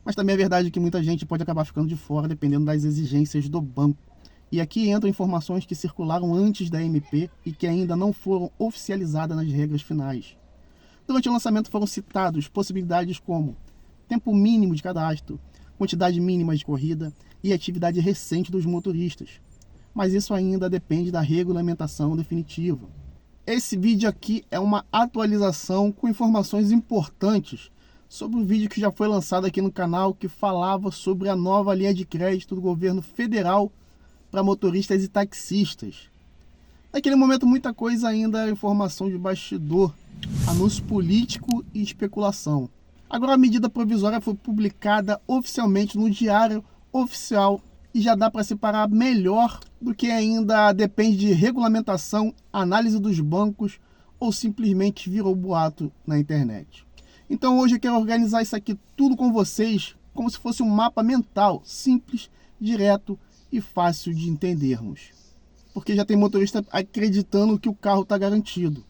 Mas também é verdade que muita gente pode acabar ficando de fora dependendo das exigências do banco. E aqui entram informações que circularam antes da MP e que ainda não foram oficializadas nas regras finais. Durante o lançamento foram citados possibilidades como tempo mínimo de cadastro, quantidade mínima de corrida e atividade recente dos motoristas. Mas isso ainda depende da regulamentação definitiva. Esse vídeo aqui é uma atualização com informações importantes sobre o vídeo que já foi lançado aqui no canal, que falava sobre a nova linha de crédito do governo federal para motoristas e taxistas. Naquele momento muita coisa ainda era informação de bastidor, anúncio político e especulação. Agora a medida provisória foi publicada oficialmente no Diário Oficial e já dá para separar melhor do que ainda depende de regulamentação, análise dos bancos ou simplesmente virou boato na internet. Então hoje eu quero organizar isso aqui tudo com vocês como se fosse um mapa mental, simples, direto e fácil de entendermos. Porque já tem motorista acreditando que o carro está garantido.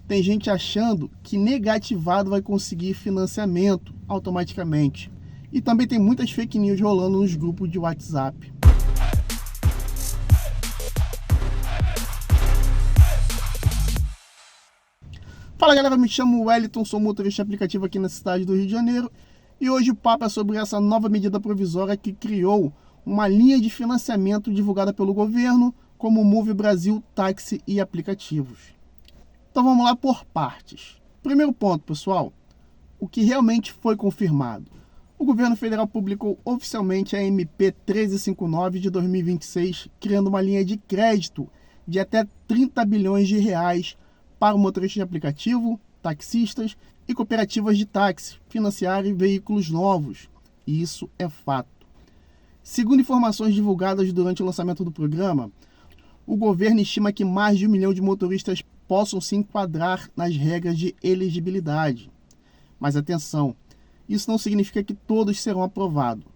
Tem gente achando que negativado vai conseguir financiamento automaticamente. E também tem muitas fake news rolando nos grupos de WhatsApp. Fala galera, me chamo Wellington, sou motorista aplicativo aqui na cidade do Rio de Janeiro. E hoje o papo é sobre essa nova medida provisória que criou uma linha de financiamento divulgada pelo governo como o Move Brasil Táxi e Aplicativos. Então vamos lá por partes. Primeiro ponto, pessoal, o que realmente foi confirmado. O governo federal publicou oficialmente a MP 1359 de 2026, criando uma linha de crédito de até 30 bilhões de reais para o motorista de aplicativo, taxistas e cooperativas de táxi financiarem veículos novos. E isso é fato. Segundo informações divulgadas durante o lançamento do programa, o governo estima que mais de 1 milhão de motoristas possam se enquadrar nas regras de elegibilidade. Mas atenção, isso não significa que todos serão aprovados,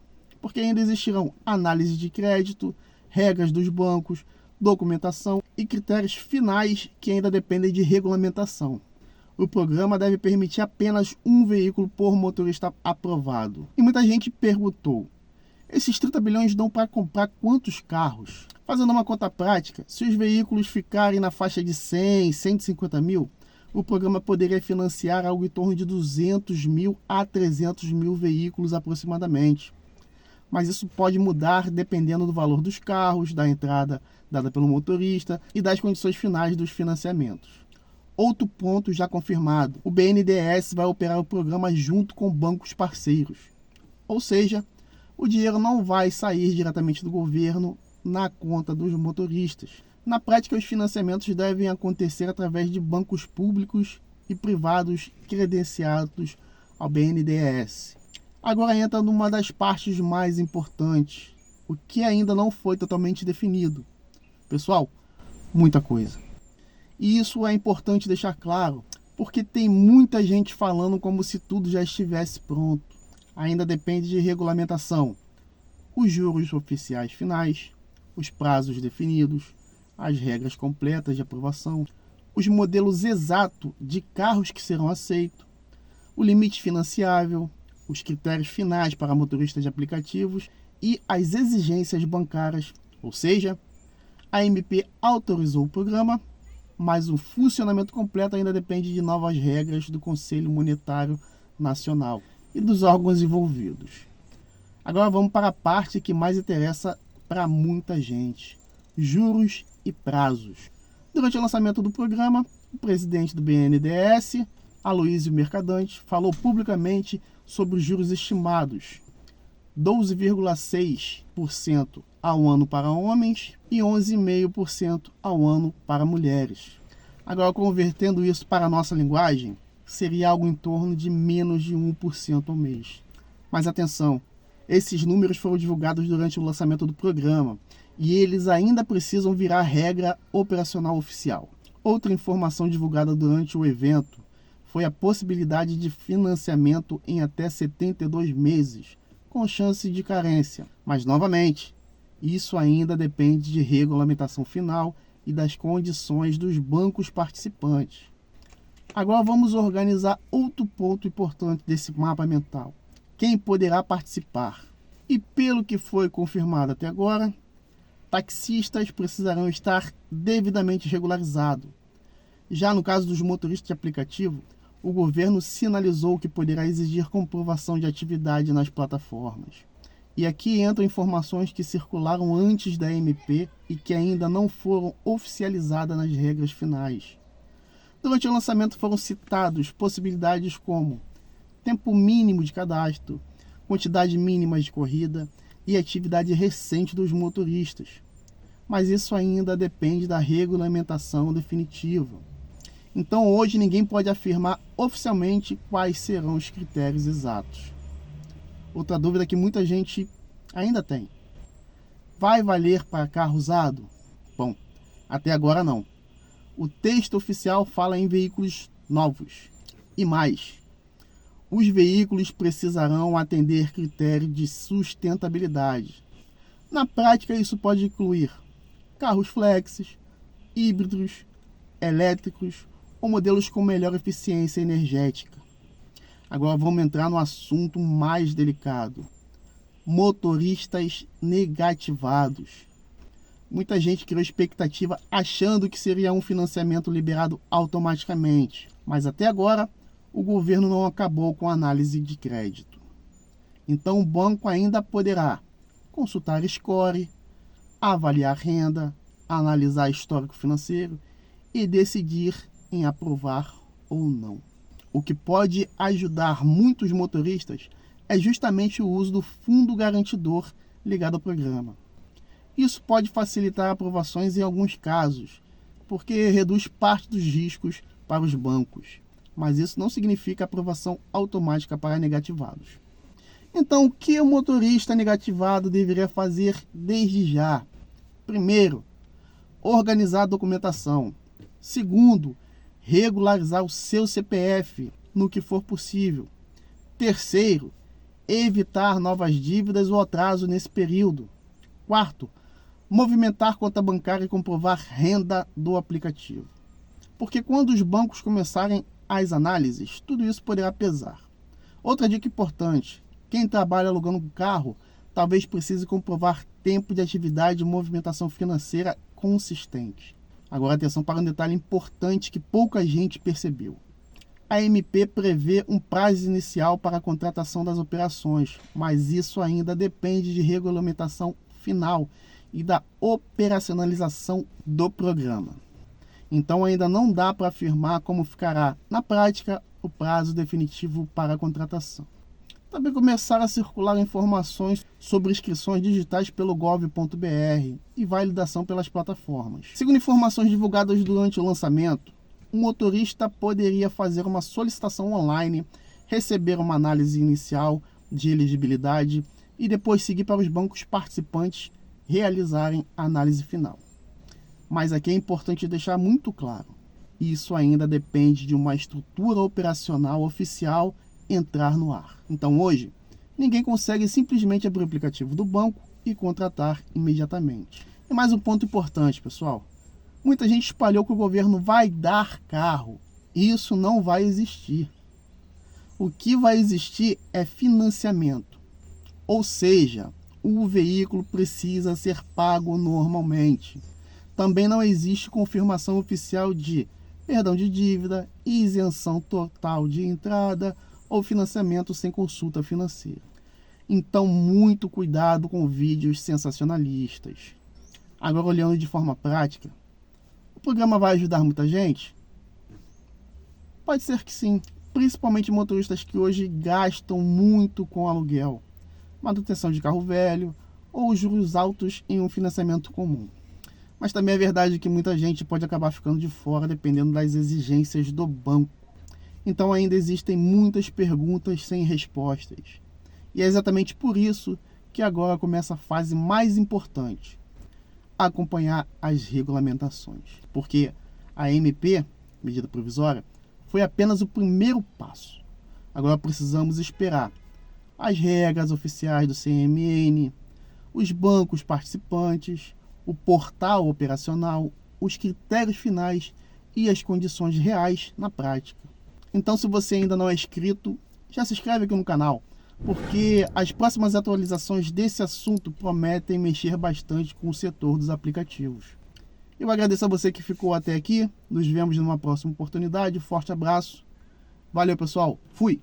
porque ainda existirão análise de crédito, regras dos bancos, documentação e critérios finais que ainda dependem de regulamentação. O programa deve permitir apenas um veículo por motorista aprovado. E muita gente perguntou, esses 30 bilhões dão para comprar quantos carros? Fazendo uma conta prática, se os veículos ficarem na faixa de 100, 150 mil, o programa poderia financiar algo em torno de 200 mil a 300 mil veículos aproximadamente. Mas isso pode mudar dependendo do valor dos carros, da entrada dada pelo motorista e das condições finais dos financiamentos. Outro ponto já confirmado, o BNDES vai operar o programa junto com bancos parceiros. Ou seja, o dinheiro não vai sair diretamente do governo na conta dos motoristas. Na prática, os financiamentos devem acontecer através de bancos públicos e privados credenciados ao BNDES. Agora entra numa das partes mais importantes, o que ainda não foi totalmente definido. Pessoal, muita coisa. E isso é importante deixar claro, porque tem muita gente falando como se tudo já estivesse pronto. Ainda depende de regulamentação, os juros oficiais finais, os prazos definidos, as regras completas de aprovação, os modelos exatos de carros que serão aceitos, o limite financiável, os critérios finais para motoristas de aplicativos e as exigências bancárias. Ou seja, a MP autorizou o programa, mas o funcionamento completo ainda depende de novas regras do Conselho Monetário Nacional e dos órgãos envolvidos. Agora vamos para a parte que mais interessa para muita gente: juros e prazos. Durante o lançamento do programa, o presidente do BNDES, Aloysio Mercadante, falou publicamente sobre os juros estimados: 12,6% ao ano para homens e 11,5% ao ano para mulheres. Agora, convertendo isso para a nossa linguagem, seria algo em torno de menos de 1% ao mês. Mas atenção, esses números foram divulgados durante o lançamento do programa e eles ainda precisam virar regra operacional oficial. Outra informação divulgada durante o evento foi a possibilidade de financiamento em até 72 meses, com chance de carência. Mas, novamente, isso ainda depende de regulamentação final e das condições dos bancos participantes. Agora vamos organizar outro ponto importante desse mapa mental: quem poderá participar. E pelo que foi confirmado até agora, taxistas precisarão estar devidamente regularizados. Já no caso dos motoristas de aplicativo, o governo sinalizou que poderá exigir comprovação de atividade nas plataformas. E aqui entram informações que circularam antes da MP e que ainda não foram oficializadas nas regras finais. Durante o lançamento foram citados possibilidades como tempo mínimo de cadastro, quantidade mínima de corrida e atividade recente dos motoristas. Mas isso ainda depende da regulamentação definitiva. Então hoje ninguém pode afirmar oficialmente quais serão os critérios exatos. Outra dúvida que muita gente ainda tem: vai valer para carro usado? Bom, até agora não. O texto oficial fala em veículos novos. E mais, os veículos precisarão atender critérios de sustentabilidade. Na prática, isso pode incluir carros flexes, híbridos, elétricos ou modelos com melhor eficiência energética. Agora vamos entrar no assunto mais delicado: motoristas negativados. Muita gente criou expectativa achando que seria um financiamento liberado automaticamente, mas até agora o governo não acabou com a análise de crédito. Então o banco ainda poderá consultar score, avaliar renda, analisar histórico financeiro e decidir em aprovar ou não. O que pode ajudar muitos motoristas é justamente o uso do fundo garantidor ligado ao programa. Isso pode facilitar aprovações em alguns casos, porque reduz parte dos riscos para os bancos, mas isso não significa aprovação automática para negativados. Então, o que o motorista negativado deveria fazer desde já? Primeiro, organizar a documentação. Segundo, regularizar o seu CPF no que for possível. Terceiro, evitar novas dívidas ou atraso nesse período. Quarto, movimentar conta bancária e comprovar renda do aplicativo. Porque quando os bancos começarem as análises, tudo isso poderá pesar. Outra dica importante: quem trabalha alugando um carro talvez precise comprovar tempo de atividade e movimentação financeira consistente. Agora atenção para um detalhe importante que pouca gente percebeu. A MP prevê um prazo inicial para a contratação das operações, mas isso ainda depende de regulamentação final e da operacionalização do programa. Então ainda não dá para afirmar como ficará na prática o prazo definitivo para a contratação. Também começaram a circular informações sobre inscrições digitais pelo gov.br e validação pelas plataformas. Segundo informações divulgadas durante o lançamento, o motorista poderia fazer uma solicitação online, receber uma análise inicial de elegibilidade e depois seguir para os bancos participantes realizarem a análise final. Mas aqui é importante deixar muito claro: isso ainda depende de uma estrutura operacional oficial entrar no ar. Então hoje, ninguém consegue simplesmente abrir o aplicativo do banco e contratar imediatamente. E mais um ponto importante, pessoal: muita gente espalhou que o governo vai dar carro. Isso não vai existir. O que vai existir é financiamento. Ou seja, o veículo precisa ser pago normalmente. Também não existe confirmação oficial de perdão de dívida, isenção total de entrada ou financiamento sem consulta financeira. Então, muito cuidado com vídeos sensacionalistas. Agora, olhando de forma prática, o programa vai ajudar muita gente? Pode ser que sim, principalmente motoristas que hoje gastam muito com aluguel, manutenção de carro velho ou juros altos em um financiamento comum. Mas também é verdade que muita gente pode acabar ficando de fora dependendo das exigências do banco. Então ainda existem muitas perguntas sem respostas. E é exatamente por isso que agora começa a fase mais importante: acompanhar as regulamentações. Porque a MP, medida provisória, foi apenas o primeiro passo. Agora precisamos esperar as regras oficiais do CMN, os bancos participantes, o portal operacional, os critérios finais e as condições reais na prática. Então, se você ainda não é inscrito, já se inscreve aqui no canal. porque as próximas atualizações desse assunto prometem mexer bastante com o setor dos aplicativos. Eu agradeço a você que ficou até aqui. Nos vemos numa próxima oportunidade. Forte abraço. Valeu, pessoal. Fui!